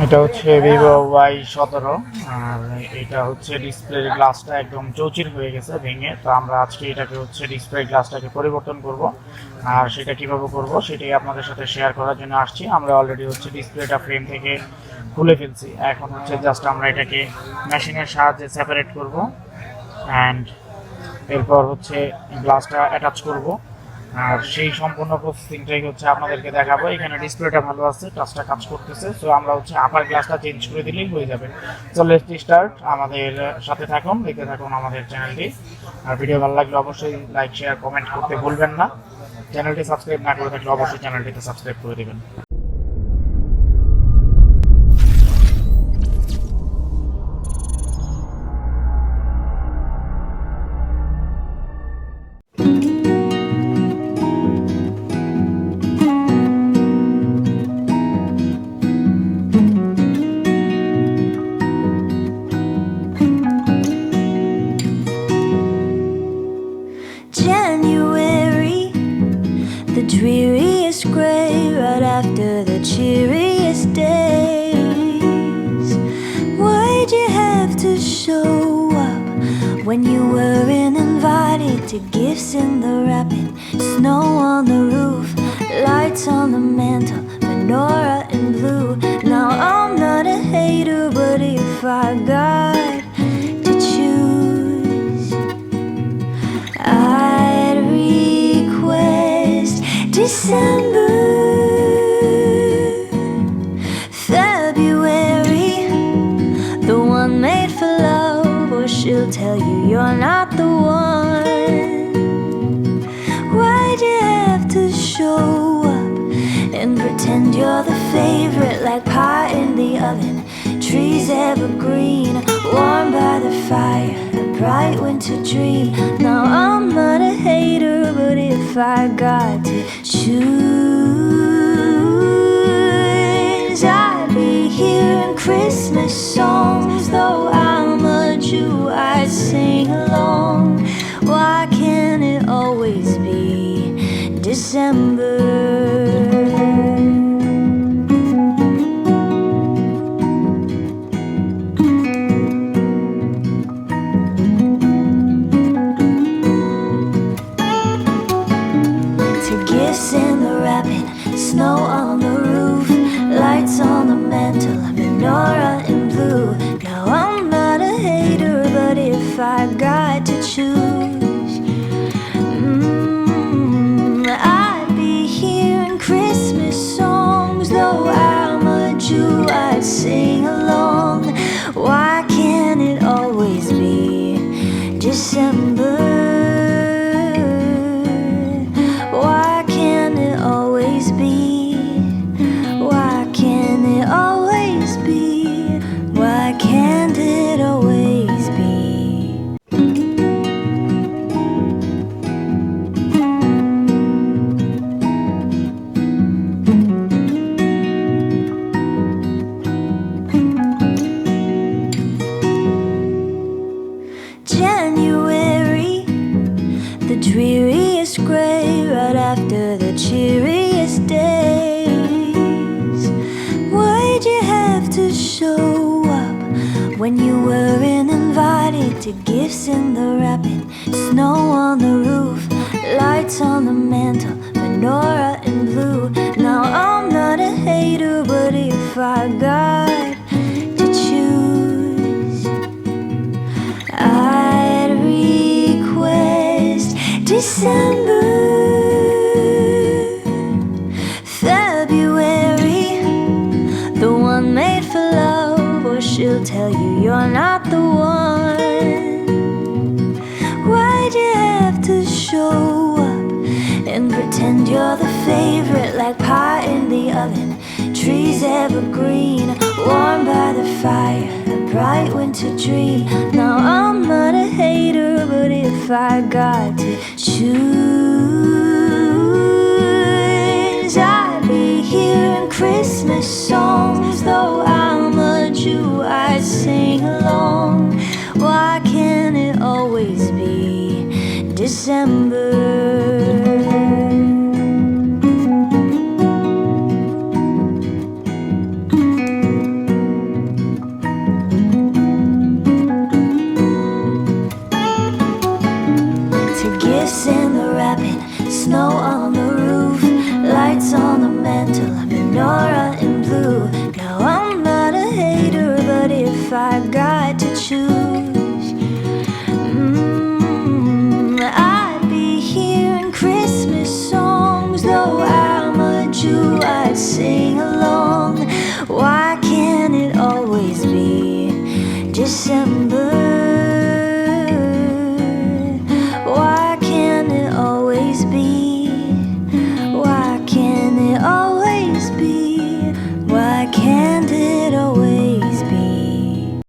এটা হচ্ছে Vivo Y17 আর এটা হচ্ছে ডিসপ্লের গ্লাসটা একদম চৌচির হয়ে গেছে ভেঙে। তো আমরা আজকে এটাকে হচ্ছে ডিসপ্লে গ্লাসটাকে পরিবর্তন করব, আর সেটা কিভাবে করব সেটাই আপনাদের সাথে শেয়ার করার জন্য আসছি। আমরা অলরেডি হচ্ছে ডিসপ্লেটা ফ্রেম থেকে খুলে ফেলছি, এখন হচ্ছে জাস্ট আমরা এটাকে মেশিনের সাহায্যে সেপারেট করব অ্যান্ড এরপর হচ্ছে গ্লাসটা অ্যাটাচ করব। আর সেই সম্পূর্ণ প্রসেসিংটাই হচ্ছে আপনাদেরকে দেখাবো। এখানে ডিসপ্লেটা ভালো আছে, টাচটা কাজ করতেছে, সো আমরা হচ্ছে আপার গ্লাসটা চেঞ্জ করে দিলেই হয়ে যাবে। So let's start. আমাদের সাথে থাকুন, দেখতে থাকুন আমাদের চ্যানেলটি। আর ভিডিও ভালো লাগলে অবশ্যই লাইক শেয়ার কমেন্ট করতে ভুলবেন না। চ্যানেলটি সাবস্ক্রাইব না করে থাকলে অবশ্যই চ্যানেলটিতে সাবস্ক্রাইব করে দেবেন। January, the dreariest gray right after the cheeriest days. Why'd you have to show up when you weren't invited to gifts in the wrapping? Snow on the roof, lights on the mantle, menorah in blue. Now I'm not a hater, but if I got to choose, I'd request December. February, the one made for love, or she'll tell you you're not the one. Why'd you have to show up and pretend you're the favorite, like pie in the oven? Trees evergreen, warm by the fire, a bright winter dream. Now I'm not a hater, but if I got to choose, I'd be hearing Christmas songs. Though I'm a Jew, I'd sing along. Why can't it always be December? Snow on the roof, lights on the mantle, menorah in blue. Now I'm not a hater, but if I got to choose, I'd be hearing Christmas songs. Though I'm a Jew, I'd sing along. Why can't it always be December? January, the dreariest gray right after the cheeriest days. Why'd you have to show up when you weren't invited to gifts in the wrapping? Snow on the roof, lights on the mantle, menorah in blue. Now I'm not a hater, but if I got to choose, I'd request December. February, the one made for love, or she'll tell you you're not the one. Why'd you have to show up and pretend you're the favorite, like pie in the oven? Trees evergreen, warm by the fire, a bright winter dream. Now I'm not a hater, but if I got to choose, I'd be hearing Christmas songs. Though I'm a Jew, I'd sing along. Why can't it always be December?